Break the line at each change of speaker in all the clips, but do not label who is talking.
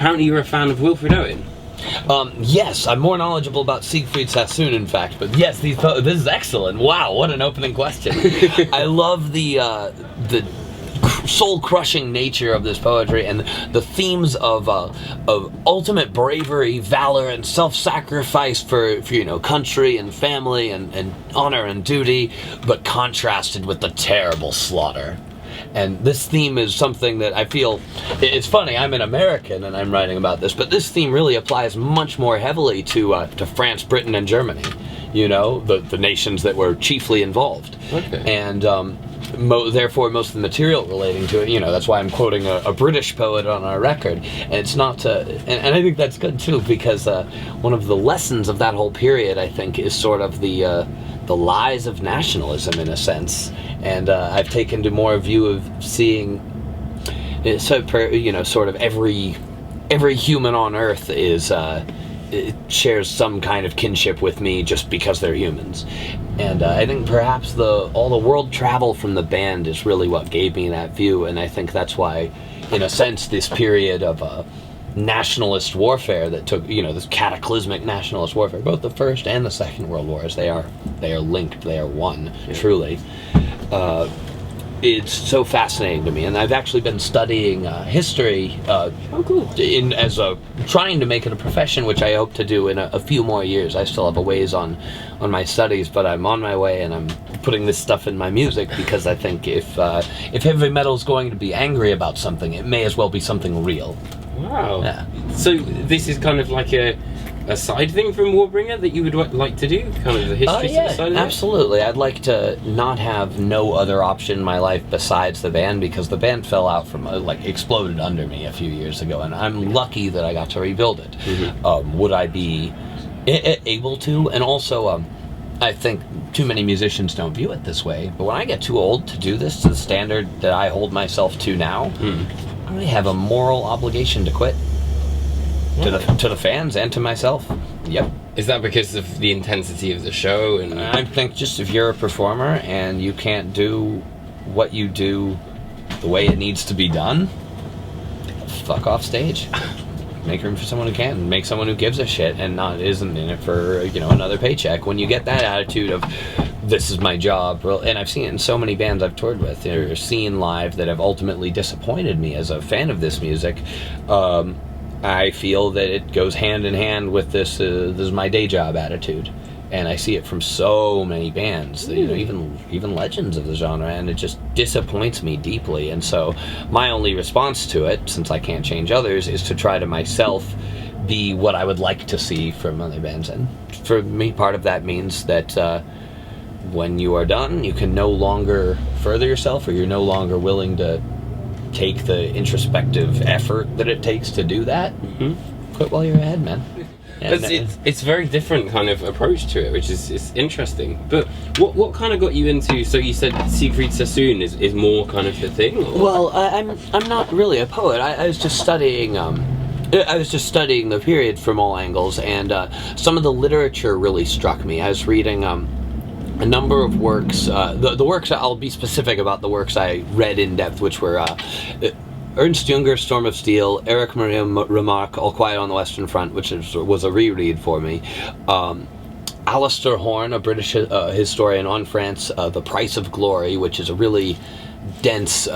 apparently you're a fan of Wilfred Owen.
Yes, I'm more knowledgeable about Siegfried Sassoon, in fact, but yes, this is excellent. Wow, what an opening question. I love the soul-crushing nature of this poetry and the themes of ultimate bravery, valor, and self-sacrifice for country and family and honor and duty, but contrasted with the terrible slaughter. And this theme is something that I feel, it's funny, I'm an American and I'm writing about this, but this theme really applies much more heavily to France, Britain, and Germany, the nations that were chiefly involved.
Okay.
And therefore most of the material relating to it, that's why I'm quoting a British poet on our record. And it's not, and I think that's good too, because one of the lessons of that whole period, I think, is sort of the lies of nationalism in a sense. And I've taken to more view of seeing, sort of every human on Earth it shares some kind of kinship with me just because they're humans. And I think perhaps all the world travel from the band is really what gave me that view, and I think that's why, in a sense, this period of nationalist warfare that took, this cataclysmic nationalist warfare, both the First and the Second World Wars, they are linked, they are one, truly. It's so fascinating to me, and I've actually been studying history trying to make it a profession, which I hope to do in a few more years. I still have a ways on my studies, but I'm on my way, and I'm putting this stuff in my music because I think if heavy metal is going to be angry about something, it may as well be something real.
Wow.
Yeah.
So this is kind of like a side thing from Warbringer that you would like to do? Kind of the history side of it?
Absolutely. I'd like to not have no other option in my life besides the band, because the band fell out from, exploded under me a few years ago, and I'm lucky that I got to rebuild it. Mm-hmm. Would I be able to? And also, I think too many musicians don't view it this way, but when I get too old to do this to the standard that I hold myself to now, I have a moral obligation to quit. To the fans and to myself. Yep.
Is that because of the intensity of the show? And
I think just if you're a performer and you can't do what you do the way it needs to be done, fuck off stage. Make room for someone who can. Make someone who gives a shit and isn't in it for another paycheck. When you get that attitude of this is my job, and I've seen it in so many bands I've toured with or seen live that have ultimately disappointed me as a fan of this music. I feel that it goes hand in hand with this is my day job attitude, and I see it from so many bands, even legends of the genre, and it just disappoints me deeply. And so my only response to it, since I can't change others, is to try to myself be what I would like to see from other bands. And for me, part of that means that when you are done, you can no longer further yourself, or you're no longer willing to take the introspective effort that it takes to do that. Quit while you're ahead, man.
But it's a very different kind of approach to it, which is interesting. But what kind of got you into? So you said Siegfried Sassoon is more kind of the thing. Or?
Well, I'm not really a poet. I was just studying. I was just studying the period from all angles, and some of the literature really struck me. I was reading a number of works. The works, I'll be specific about the works I read in depth, which were Ernst Jünger's Storm of Steel, Erich Maria Remarque, All Quiet on the Western Front, which was a reread for me. Alistair Horn, a British historian on France, The Price of Glory, which is a really dense,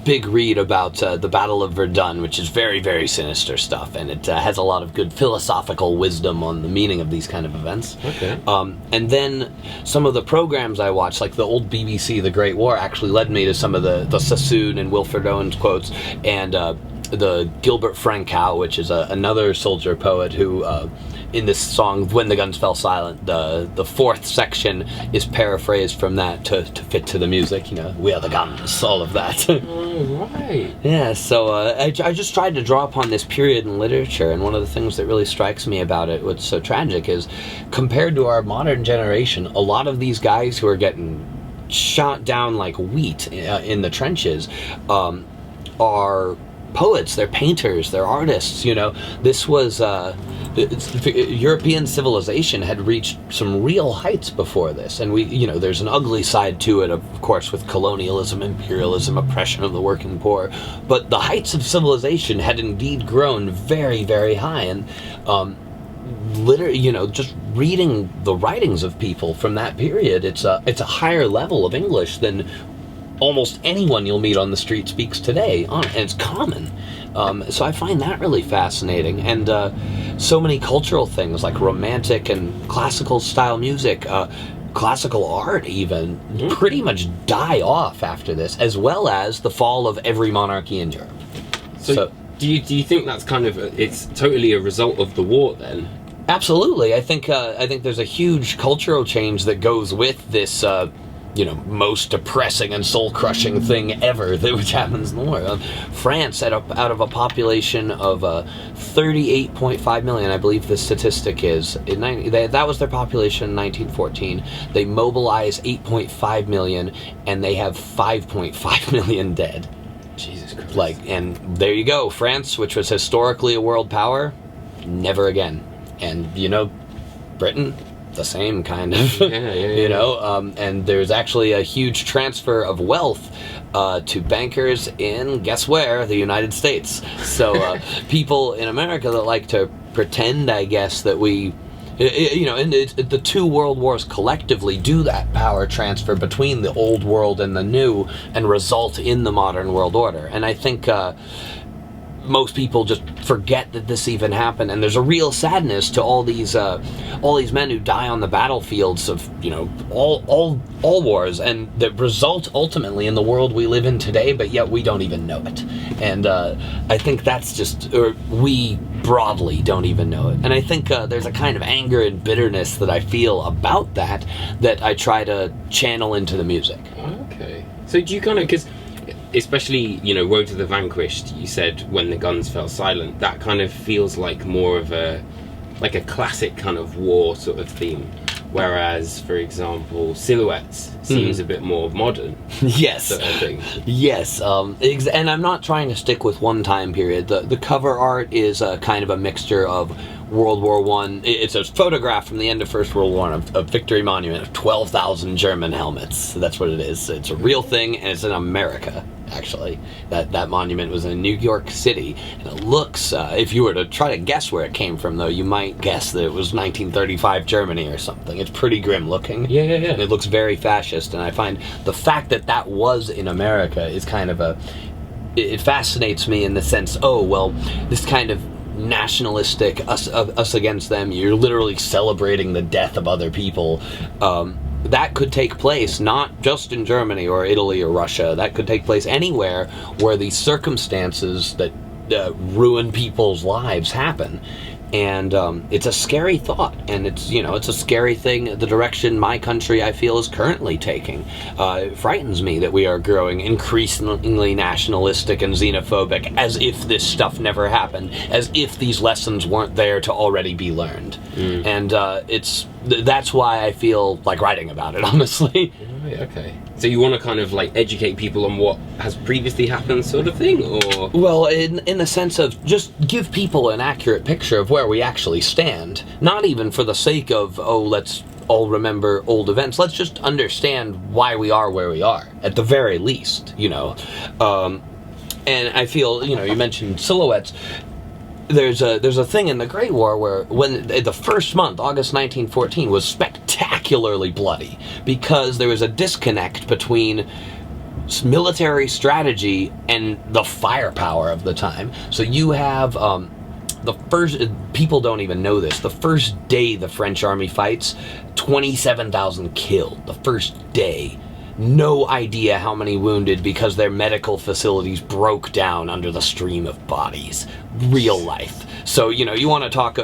big read about the Battle of Verdun, which is very, very sinister stuff, and it has a lot of good philosophical wisdom on the meaning of these kind of events.
Okay.
And then some of the programs I watched, like the old BBC The Great War, actually led me to some of the Sassoon and Wilfred Owen's quotes, and the Gilbert Frankau, which is another soldier poet who, in this song, When the Guns Fell Silent, the fourth section is paraphrased from that to fit to the music, we are the guns, all of that.
Oh, right.
Yeah, so I just tried to draw upon this period in literature, and one of the things that really strikes me about it, what's so tragic, is compared to our modern generation, a lot of these guys who are getting shot down like wheat in the trenches are poets, they're painters, they're artists. You know, this was European civilization had reached some real heights before this, and there's an ugly side to it, of course, with colonialism, imperialism, oppression of the working poor. But the heights of civilization had indeed grown very, very high, and literally, just reading the writings of people from that period, it's a higher level of English than almost anyone you'll meet on the street speaks today, and it's common. So I find that really fascinating, and so many cultural things like romantic and classical style music, classical art even, pretty much die off after this, as well as the fall of every monarchy in Europe.
So do you think that's kind of it's totally a result of the war then?
Absolutely. I think there's a huge cultural change that goes with this most depressing and soul-crushing thing ever, which happens in the war. France, out of a population of 38.5 million, I believe the statistic is, that was their population in 1914. They mobilize 8.5 million, and they have 5.5 million dead.
Jesus Christ.
And there you go. France, which was historically a world power, never again. And, Britain, the same kind of, and there's actually a huge transfer of wealth to bankers in, guess where, the United States. So people in America that like to pretend, I guess, that we, and the two world wars collectively do that power transfer between the old world and the new and result in the modern world order. And I think most people just forget that this even happened, and there's a real sadness to all these men who die on the battlefields of all wars, and that result ultimately in the world we live in today, but yet we don't even know it. And I think that's we broadly don't even know it. And I think there's a kind of anger and bitterness that I feel about that I try to channel into the music.
Okay. So do you kind of, because especially, Woe to the Vanquished, you said When the Guns Fell Silent, that kind of feels like more of a classic kind of war sort of theme. Whereas, for example, Silhouettes seems a bit more modern.
Yes.
Sort of thing.
Yes. And I'm not trying to stick with one time period. The cover art is kind of a mixture of World War I. It's a photograph from the end of First World War, a victory monument of 12,000 German helmets. That's what it is. It's a real thing, and it's in America, actually. That monument was in New York City, and it looks, if you were to try to guess where it came from, though, you might guess that it was 1935 Germany or something. It's pretty grim looking.
Yeah.
And it looks very fascist, and I find the fact that was in America is kind of it fascinates me in the sense, this kind of nationalistic, us against them, you're literally celebrating the death of other people. That could take place not just in Germany or Italy or Russia. That could take place anywhere where the circumstances that ruin people's lives happen. And it's a scary thought, and it's a scary thing, the direction my country, I feel, is currently taking. It frightens me that we are growing increasingly nationalistic and xenophobic, as if this stuff never happened, as if these lessons weren't there to already be learned. And that's why I feel like writing about it, honestly.
Right, okay. So you want to kind of educate people on what has previously happened, sort of thing, or?
Well, in the sense of just give people an accurate picture of where we actually stand. Not even for the sake of, let's all remember old events. Let's just understand why we are where we are, at the very least, And I feel, you mentioned Silhouettes. There's a thing in the Great War where when the first month, August 1914, was spectacularly bloody because there was a disconnect between military strategy and the firepower of the time. So you have the first, people don't even know this, the first day the French army fights, 27,000 killed the first day. No idea how many wounded because their medical facilities broke down under the stream of bodies. Real life. So, you want to talk,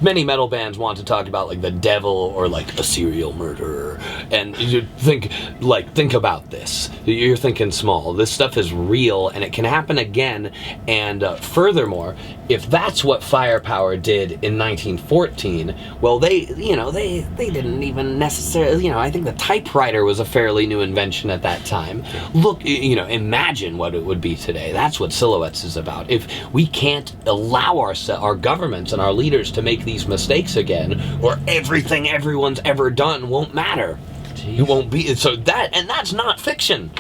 many metal bands want to talk about the devil or a serial murderer. And you think about this. You're thinking small. This stuff is real and it can happen again. And furthermore, if that's what firepower did in 1914, well, they didn't even necessarily, I think the typewriter was a fairly new invention at that time. Look, imagine what it would be today. That's what Silhouettes is about. If we can't allow our governments and our leaders to make these mistakes again, or everything everyone's ever done won't matter.
Jeez.
It won't be, that's not fiction.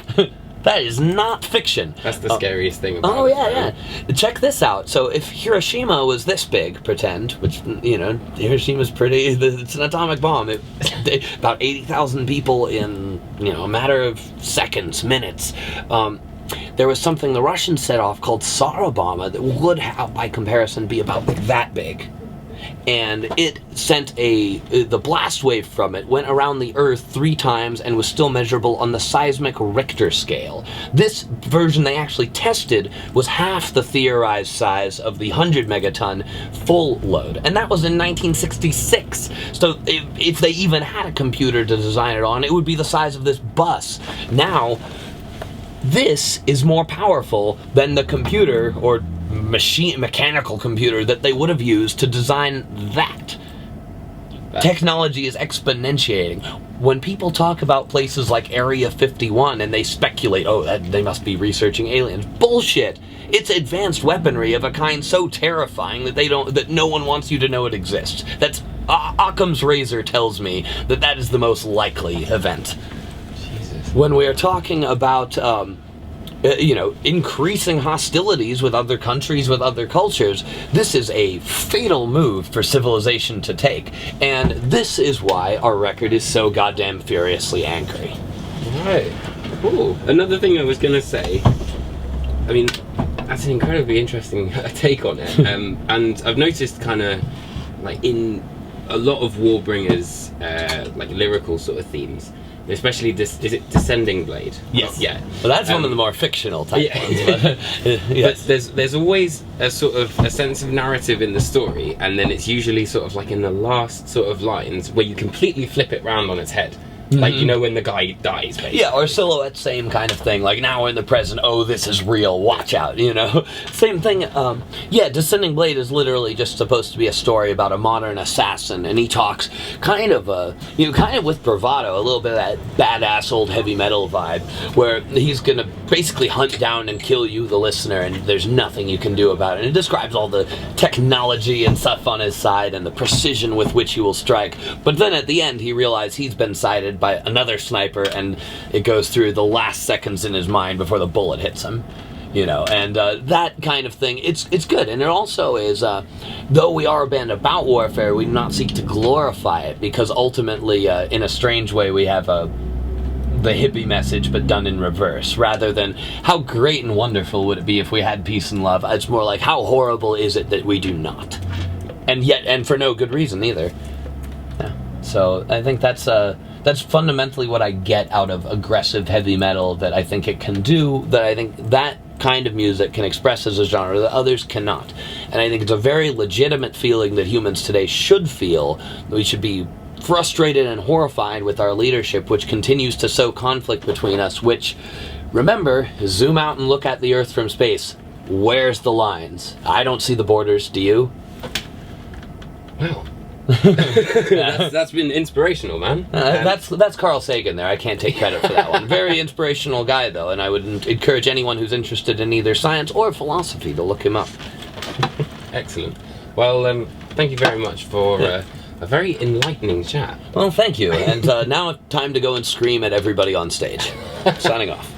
That is not fiction.
That's the scariest thing about it.
Oh, yeah. Check this out. So if Hiroshima was this big, pretend, which, Hiroshima's pretty, it's an atomic bomb. About 80,000 people in, a matter of seconds, minutes. There was something the Russians set off called Tsar Bomba that would have, by comparison, be about that big. And it sent the blast wave from it went around the Earth 3 times and was still measurable on the seismic Richter scale. This version they actually tested was half the theorized size of the 100 megaton full load, and that was in 1966. So if they even had a computer to design it on, it would be the size of this bus. Now, this is more powerful than the computer or mechanical computer that they would have used to design that. Technology is exponentiating. When people talk about places like Area 51 and they speculate, they must be researching aliens. Bullshit! It's advanced weaponry of a kind so terrifying that no one wants you to know it exists. That's Occam's razor tells me that is the most likely event.
Jesus.
When we're talking about increasing hostilities with other countries, with other cultures, this is a fatal move for civilization to take. And this is why our record is so goddamn furiously angry.
Right. Cool. Another thing I was going to say, I mean, that's an incredibly interesting take on it. And I've noticed kind of, like, in a lot of Warbringer's, lyrical sort of themes, especially is it Descending Blade?
Yes.
Yeah.
Well, that's one of the more fictional type ones. But, yes.
But there's always a sort of a sense of narrative in the story, and then it's usually sort of like in the last sort of lines where you completely flip it round on its head. Like, when the guy dies, basically.
Yeah, or Silhouette, same kind of thing. Like, now in the present, this is real, watch out, Same thing, Descending Blade is literally just supposed to be a story about a modern assassin, and he talks kind of with bravado, a little bit of that badass old heavy metal vibe, where he's gonna basically hunt down and kill you, the listener, and there's nothing you can do about it. And it describes all the technology and stuff on his side, and the precision with which he will strike. But then at the end, he realized he's been sighted by another sniper, and it goes through the last seconds in his mind before the bullet hits him, and that kind of thing. It's good, and it also is, though we are a band about warfare, we do not seek to glorify it, because ultimately, in a strange way, we have the hippie message, but done in reverse. Rather than how great and wonderful would it be if we had peace and love, it's more like how horrible is it that we do not, and for no good reason either. Yeah. So I think that's fundamentally what I get out of aggressive heavy metal, that I think it can do, that I think that kind of music can express as a genre that others cannot. And I think it's a very legitimate feeling that humans today should feel. We should be frustrated and horrified with our leadership, which continues to sow conflict between us, which, remember, zoom out and look at the Earth from space. Where's the lines? I don't see the borders, do you?
Wow. That's been inspirational, man.
That's Carl Sagan there. I can't take credit for that one. Very inspirational guy, though, and I would encourage anyone who's interested in either science or philosophy to look him up.
Excellent. Well, thank you very much for a very enlightening chat.
Well, thank you. And now it's time to go and scream at everybody on stage. Signing off.